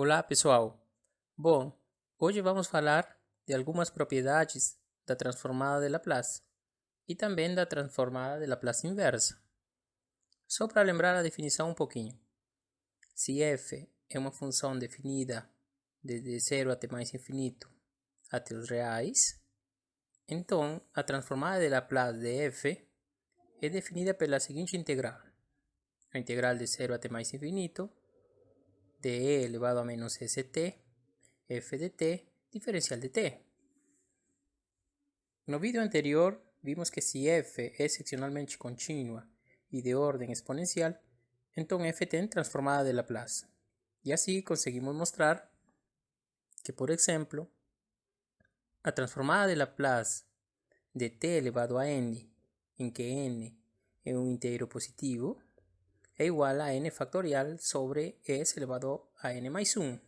Olá pessoal, bom, hoje vamos falar de algumas propriedades da transformada de Laplace e também da transformada de Laplace inversa. Só para lembrar a definição um pouquinho. Se f é uma função definida desde 0 até mais infinito até os reais, então a transformada de Laplace de f é definida pela seguinte integral. A integral de 0 até mais infinito de e elevado a menos st f de t diferencial de t. No vídeo anterior vimos que si f é seccionalmente contínua e de ordem exponencial, então f tem transformada de Laplace. E assim conseguimos mostrar que, por exemplo, a transformada de Laplace de t elevado a n, em que n é um inteiro positivo, é igual a n factorial sobre s elevado a n mais 1.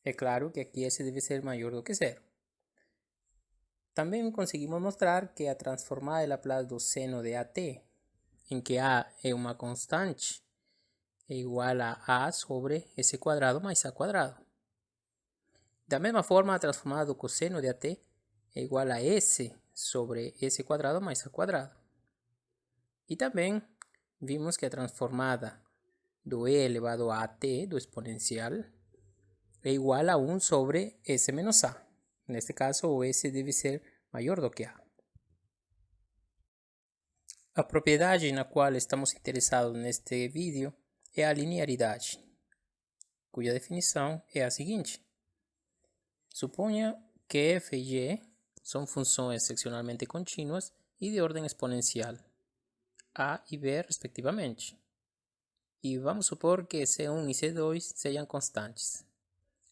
É claro que aqui s deve ser maior do que 0. Também conseguimos mostrar que a transformada de Laplace do seno de AT, em que A é uma constante, é igual a sobre S quadrado mais A quadrado. Da mesma forma, a transformada do cosseno de AT é igual a S sobre S quadrado mais A quadrado. E também vimos que a transformada do E elevado a AT, do exponencial, é igual a 1 sobre S menos A. Neste caso, o S deve ser maior do que A. A propriedade na qual estamos interessados neste vídeo é a linearidade, cuja definição é a seguinte. Suponha que f e g são funções seccionalmente contínuas e de ordem exponencial, a e b respectivamente. E vamos supor que C1 e C2 sejam constantes.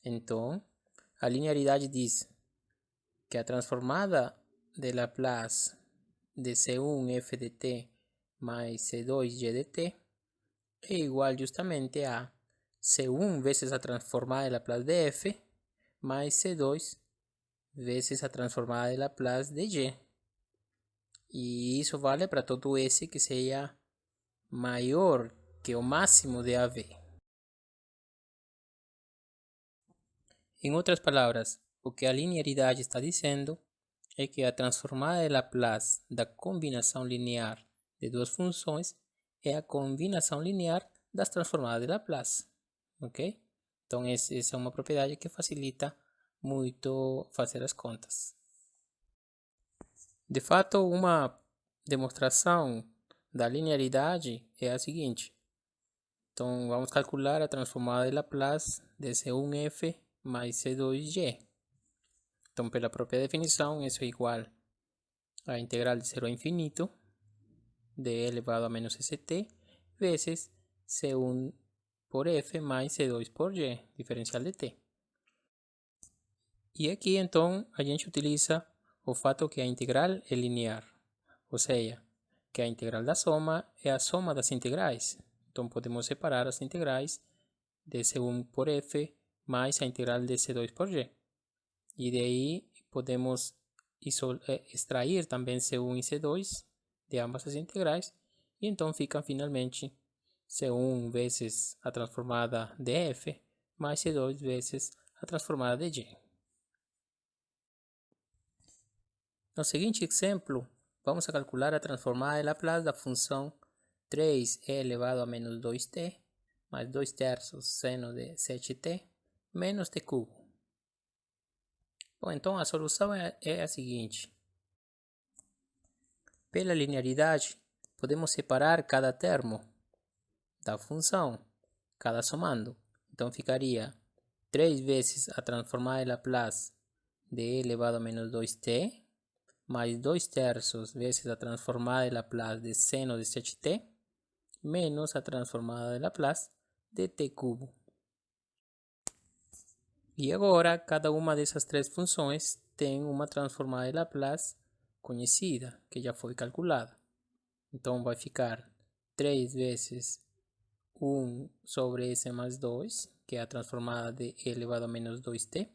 Então, a linearidade diz que a transformada de Laplace de C1 f de t mais C2 g de t é igual justamente a C1 vezes a transformada de Laplace de f mais C2 vezes a transformada de Laplace de g. E isso vale para todo S que seja maior que o máximo de AV. Em outras palavras, o que a linearidade está dizendo é que a transformada de Laplace da combinação linear de duas funções é a combinação linear das transformadas de Laplace. Ok? Então, essa é uma propriedade que facilita muito fazer as contas. De fato, uma demonstração da linearidade é a seguinte. Então, vamos calcular a transformada de Laplace de C1f mais C2g. Então, pela própria definição, isso é igual a integral de 0 a infinito de e elevado a menos st vezes C1 por f mais C2 por g, diferencial de t. E aqui, então, a gente utiliza o fato que a integral é linear, ou seja, que a integral da soma é a soma das integrais. Então, podemos separar as integrais de C1 por f mais a integral de C2 por g. E daí podemos extrair também C1 e C2 de ambas as integrais. E então fica finalmente C1 vezes a transformada de f mais C2 vezes a transformada de g. No seguinte exemplo, vamos a calcular a transformada de Laplace da função 3e elevado a menos 2t mais 2 terços seno de 7t menos t cubo. Bom, então a solução é a seguinte. Pela linearidade, podemos separar cada termo da função, cada somando. Então ficaria 3 vezes a transformada de Laplace de e elevado a menos 2t mais 2 terços vezes a transformada de Laplace de seno de 7t menos a transformada de Laplace de t cubo. E agora, cada uma dessas três funções tem uma transformada de Laplace conhecida, que já foi calculada. Então, vai ficar 3 vezes 1 sobre S mais 2, que é a transformada de e elevado a menos 2t,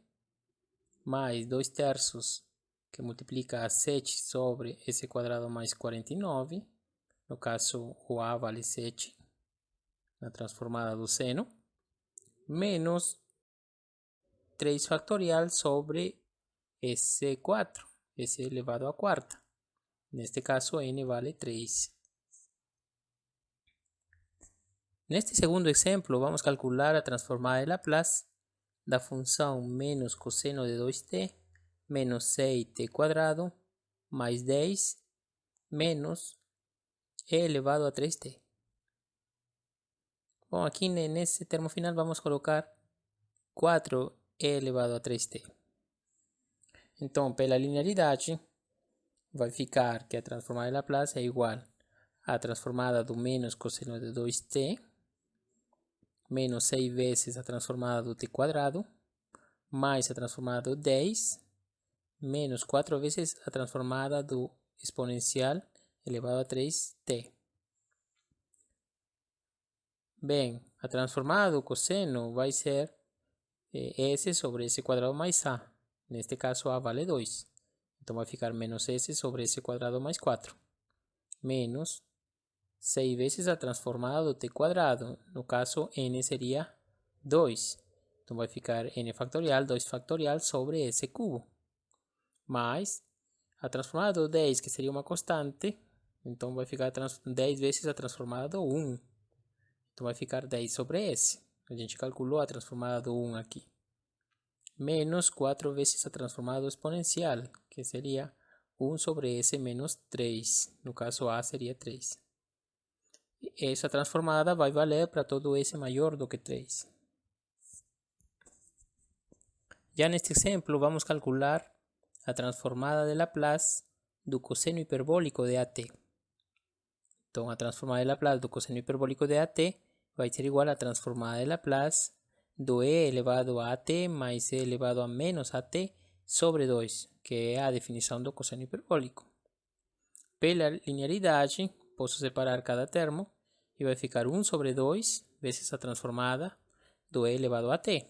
mais 2 terços, que multiplica a 7 sobre S quadrado mais 49, no caso o A vale 7 na transformada do seno, menos 3 factorial sobre S4, S elevado a quarta. Neste caso, n vale 3. Neste segundo exemplo, vamos calcular a transformada de Laplace da função menos cosseno de 2t menos 6t² mais 10 menos e elevado a 3t. Bom, aqui nesse termo final vamos colocar 4e elevado a 3t. Então, pela linearidade, vai ficar que a transformada de Laplace é igual à transformada do menos cosseno de 2t menos 6 vezes a transformada do t² mais a transformada do 10 menos 4 vezes a transformada do exponencial elevado a 3t. Bem, a transformada do cosseno vai ser s sobre s² mais a. Neste caso, a vale 2. Então, vai ficar menos s sobre s² mais 4. Menos 6 vezes a transformada do t². No caso, n seria 2. Então, vai ficar n factorial, 2 factorial sobre s cubo. Mais a transformada do 10, que seria uma constante. Então, vai ficar 10 vezes a transformada do 1. Então, vai ficar 10 sobre s. A gente calculou a transformada do 1 aqui. Menos 4 vezes a transformada do exponencial, que seria 1 sobre s menos 3. No caso, a seria 3. Essa transformada vai valer para todo s maior do que 3. Já neste exemplo, vamos calcular a transformada de Laplace do cosseno hiperbólico de AT. Então, a transformada de Laplace do cosseno hiperbólico de AT vai ser igual à transformada de Laplace do e elevado a AT mais e elevado a menos AT sobre 2, que é a definição do cosseno hiperbólico. Pela linearidade, posso separar cada termo e vai ficar 1 sobre 2 vezes a transformada do e elevado a t,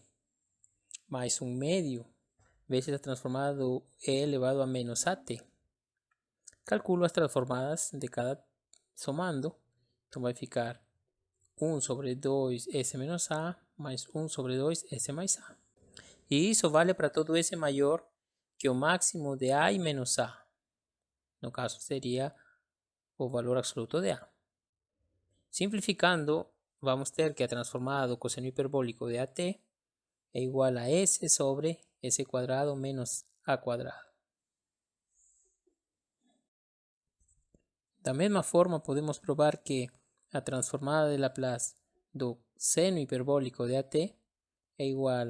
mais 1 médio vezes a transformada do e elevado a menos at. Calculo as transformadas de cada somando, então vai ficar 1 sobre 2 s menos a mais 1 sobre 2 s mais a. E isso vale para todo s maior que o máximo de a e menos a. No caso, seria o valor absoluto de a. Simplificando, vamos ter que a transformada do cosseno hiperbólico de AT é igual a S sobre S² menos A². Da mesma forma, podemos provar que a transformada de Laplace do seno hiperbólico de AT é igual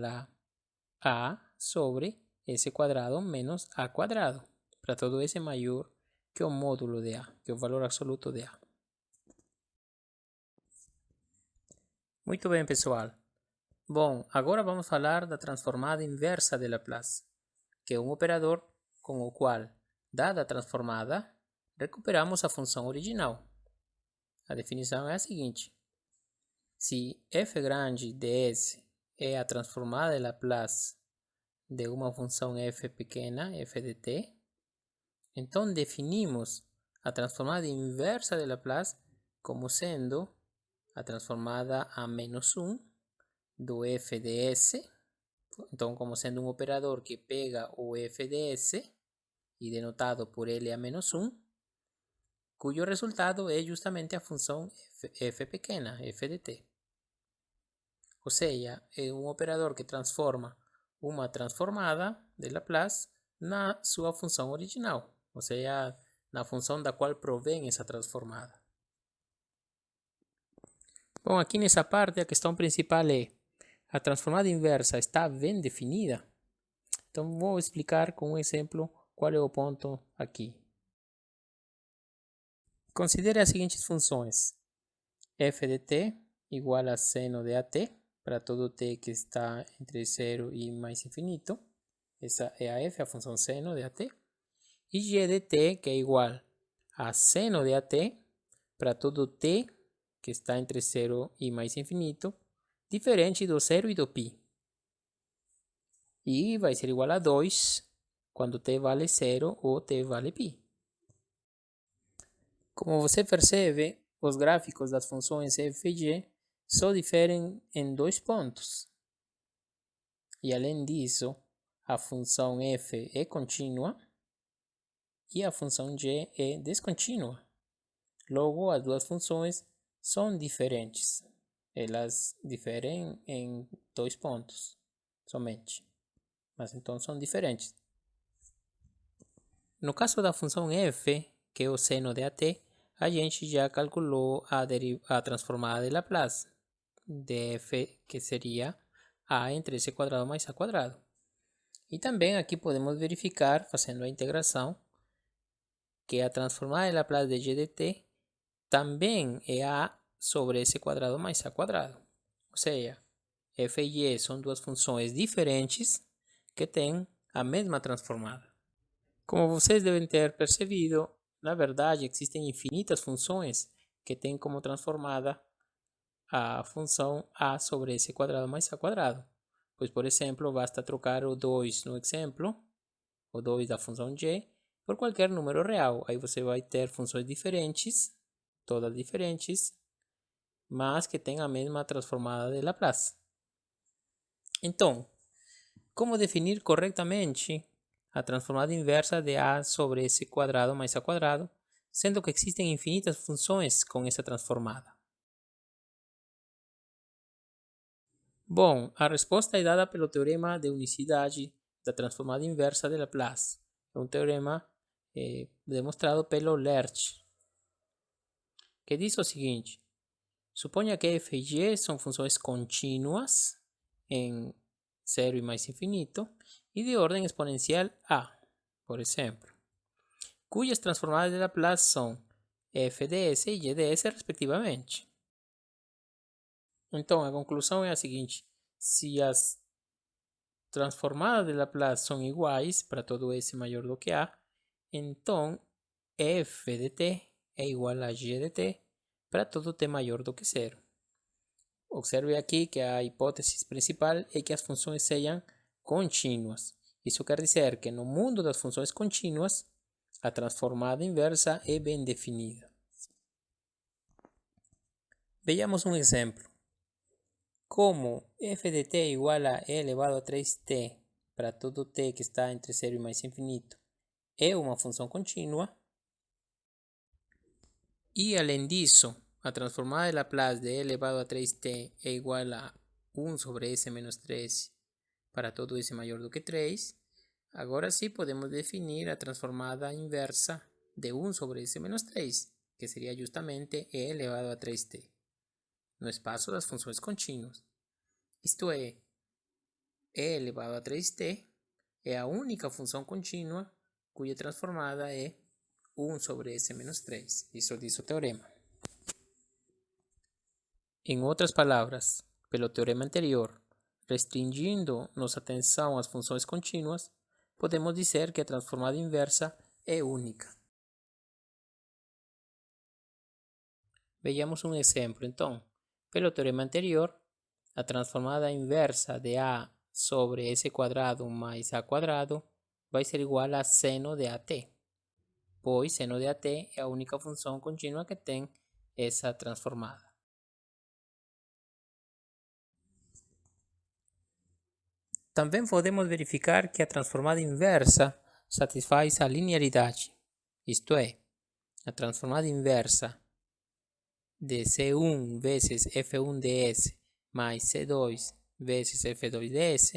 a sobre S² menos A², para todo S maior que o módulo de A, que é o valor absoluto de A. Muito bem, pessoal. Bom, agora vamos falar da transformada inversa de Laplace, que é um operador com o qual, dada a transformada, recuperamos a função original. A definição é a seguinte: se f grande de S é a transformada de Laplace de uma função f pequena, f de t, então definimos a transformada inversa de Laplace como sendo a transformada a menos 1 do f de S, então como sendo um operador que pega o f de S e denotado por L a menos 1, cujo resultado é justamente a função f pequena, f de t. Ou seja, é um operador que transforma uma transformada de Laplace na sua função original, ou seja, na função da qual provém essa transformada. Bom, aqui nessa parte a questão principal é: a transformada inversa está bem definida? Então vou explicar com um exemplo qual é o ponto aqui. Considere as seguintes funções: f de t igual a seno de at para todo t que está entre 0 e mais infinito. Essa é a f, a função seno de at. E g de t, que é igual a seno de at para todo t que está entre 0 e mais infinito, diferente do 0 e do π. E vai ser igual a 2 quando t vale 0 ou t vale π. Como você percebe, os gráficos das funções f e g só diferem em 2 pontos. E além disso, a função f é contínua e a função g é descontínua. Logo, as duas funções são diferentes. Elas diferem em 2 pontos somente, mas então são diferentes. No caso da função f, que é o seno de AT, a gente já calculou a transformada de Laplace de f, que seria a entre c quadrado mais a quadrado. E também aqui podemos verificar, fazendo a integração, que a transformada de Laplace de g de t também é a sobre s quadrado mais a quadrado. Ou seja, f e g são duas funções diferentes que têm a mesma transformada. Como vocês devem ter percebido, na verdade existem infinitas funções que têm como transformada a função a sobre s quadrado mais a quadrado. Pois, por exemplo, basta trocar o 2 no exemplo, o 2 da função g, por qualquer número real. Aí você vai ter funções diferentes, todas diferentes, mas que têm a mesma transformada de Laplace. Então, como definir corretamente a transformada inversa de a sobre s quadrado mais a quadrado, sendo que existem infinitas funções com essa transformada? Bom, a resposta é dada pelo teorema de unicidade da transformada inversa de Laplace. É um teorema demonstrado pelo Lerch, que diz o seguinte: suponha que f e g são funções contínuas em 0 e mais infinito e de ordem exponencial a, por exemplo, cujas transformadas de Laplace são f de s e g de s respectivamente. Então, a conclusão é a seguinte: se as transformadas de Laplace são iguais para todo s maior do que a, então f de t é igual a g de t para todo t maior do que 0. Observe aqui que a hipótese principal é que as funções sejam contínuas. Isso quer dizer que no mundo das funções contínuas, a transformada inversa é bem definida. Vejamos um exemplo. Como f de t é igual a e elevado a 3t para todo t que está entre 0 e mais infinito é uma função contínua, e além disso, a transformada de Laplace de e elevado a 3t é igual a 1 sobre s menos 3 para todo s maior do que 3, agora sim podemos definir a transformada inversa de 1 sobre s menos 3, que seria justamente e elevado a 3t, no espaço das funções contínuas. Isto é, e elevado a 3t é a única função contínua cuja transformada é 1 sobre s menos 3. Isso diz o teorema. Em outras palavras, pelo teorema anterior, restringindo nossa atenção às funções contínuas, podemos dizer que a transformada inversa é única. Vejamos um exemplo, então. Pelo teorema anterior, a transformada inversa de a sobre s quadrado mais a quadrado vai ser igual a seno de at, pois seno de at é a única função contínua que tem essa transformada. Também podemos verificar que a transformada inversa satisfaz a linearidade, isto é, a transformada inversa de C1 vezes F1 ds mais C2 vezes F2 ds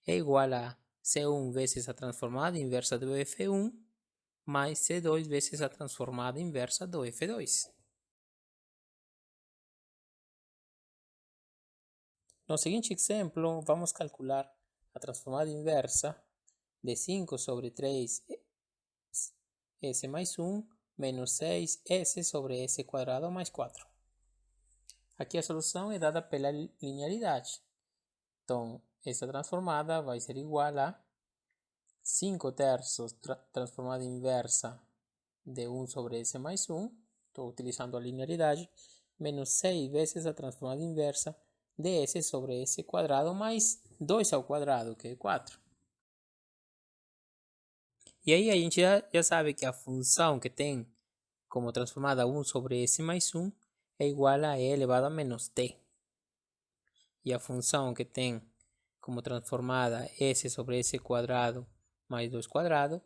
é igual a C1 vezes a transformada inversa do F1 mais C2 vezes a transformada inversa do F2. No seguinte exemplo, vamos calcular a transformada inversa de 5 sobre 3 s mais 1 menos 6s sobre s quadrado mais 4. Aqui a solução é dada pela linearidade. Então, essa transformada vai ser igual a 5 terços transformada inversa de 1 sobre s mais 1, estou utilizando a linearidade, menos 6 vezes a transformada inversa de s sobre s quadrado mais 2 ao quadrado, que é 4. E aí a gente já sabe que a função que tem como transformada 1 sobre s mais 1 é igual a e elevado a menos t. E a função que tem como transformada S sobre S quadrado mais 2 quadrado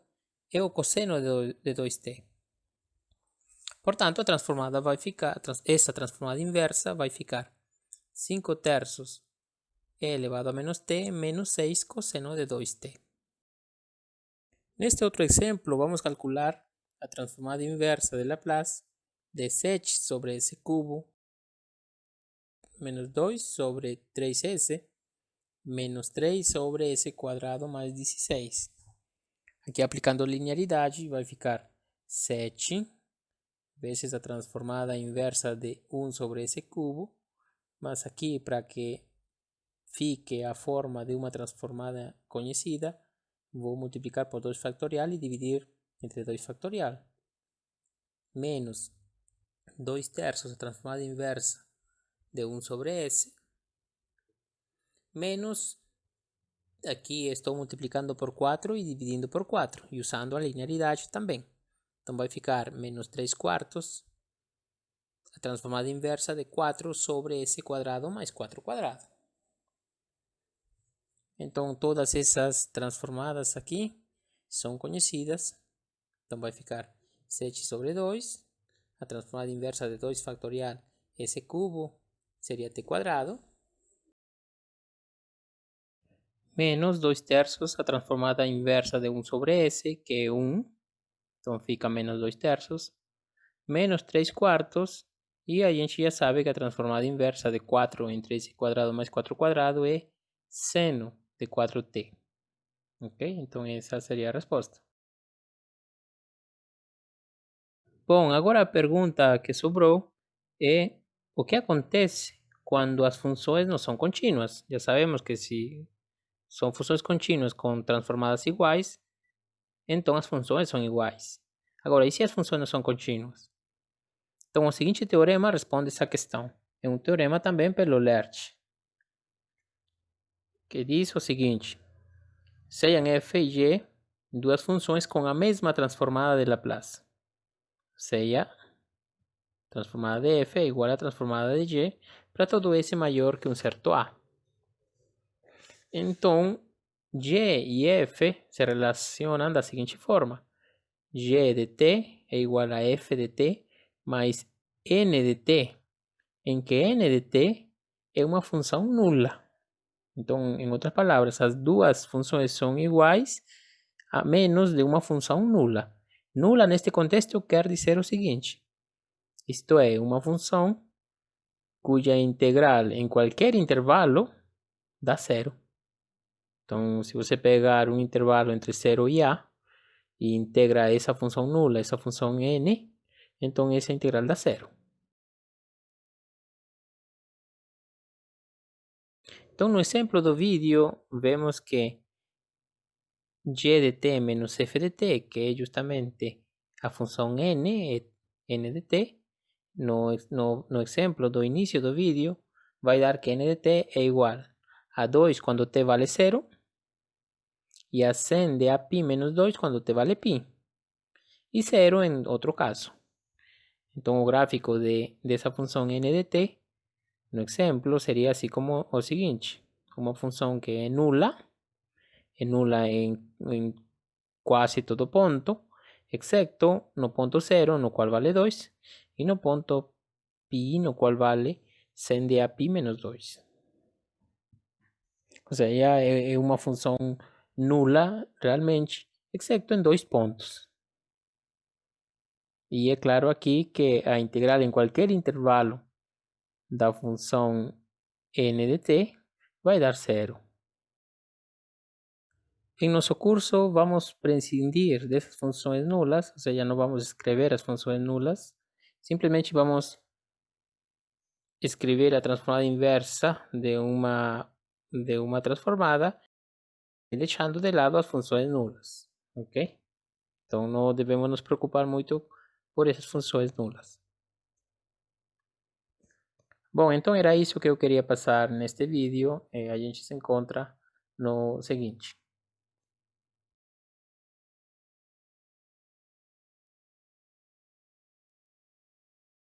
é o cosseno de 2t. Portanto, a transformada vai ficar, essa transformada inversa vai ficar 5 terços e elevado a menos t menos 6 cosseno de 2t. Neste outro exemplo, vamos calcular a transformada inversa de Laplace de sech sobre s cubo menos 2 sobre 3s menos 3 sobre s quadrado mais 16. Aqui aplicando linearidade vai ficar 7 vezes a transformada inversa de 1 sobre s cubo, mas aqui para que fique a forma de uma transformada conhecida, vou multiplicar por 2 factorial e dividir entre 2 factorial. Menos 2 terços a transformada inversa de 1 sobre s, menos, aqui estou multiplicando por 4 e dividindo por 4, e usando a linearidade também. Então vai ficar menos 3 quartos, a transformada inversa de 4 sobre s quadrado mais 4 quadrado. Então todas essas transformadas aqui são conhecidas. Então vai ficar 7 sobre 2, a transformada inversa de 2 factorial s cubo seria t quadrado, menos 2 terços, a transformada inversa de 1 sobre s, que é 1, então fica menos 2 terços, menos 3 quartos, e a gente já sabe que a transformada inversa de 4 entre s quadrado mais 4 quadrado é seno de 4t. Ok? Então essa seria a resposta. Bom, agora a pergunta que sobrou é o que acontece quando as funções não são contínuas. Já sabemos que se são funções contínuas com transformadas iguais, então as funções são iguais. Agora, e se as funções não são contínuas? Então, o seguinte teorema responde essa questão. É um teorema também pelo Lerch, que diz o seguinte: sejam f e g duas funções com a mesma transformada de Laplace. Seja, transformada de f é igual a transformada de g para todo s maior que um certo a. Então, g e f se relacionam da seguinte forma: g de t é igual a f de t mais n de t, em que n de t é uma função nula. Então, em outras palavras, as duas funções são iguais a menos de uma função nula. Nula, neste contexto, quer dizer o seguinte: isto é, uma função cuja integral em qualquer intervalo dá zero. Então, se você pegar um intervalo entre 0 e a e integra essa função nula, essa função n, então essa integral dá zero. Então, no exemplo do vídeo, vemos que g de t menos f de t, que é justamente a função n, n de t, no exemplo do início do vídeo, vai dar que n de t é igual a 2 quando t vale 0 e a 100 de a π menos 2 quando t vale π, e 0 em outro caso. Então, o gráfico dessa função n de t, no exemplo, seria assim como o seguinte: uma função que é nula em quase todo ponto, excepto no ponto 0, no qual vale 2, e no ponto π, no qual vale 100 de a π menos 2. Ou seja, é uma função nula realmente, excepto em 2 pontos. E é claro aqui que a integral em qualquer intervalo da função n de t vai dar zero. Em nosso curso vamos prescindir dessas funções nulas, ou seja, não vamos escrever as funções nulas, simplesmente vamos escrever a transformada inversa de uma transformada e deixando de lado as funções nulas, ok? Então não devemos nos preocupar muito por essas funções nulas. Bom, então era isso que eu queria passar neste vídeo. A gente se encontra no seguinte.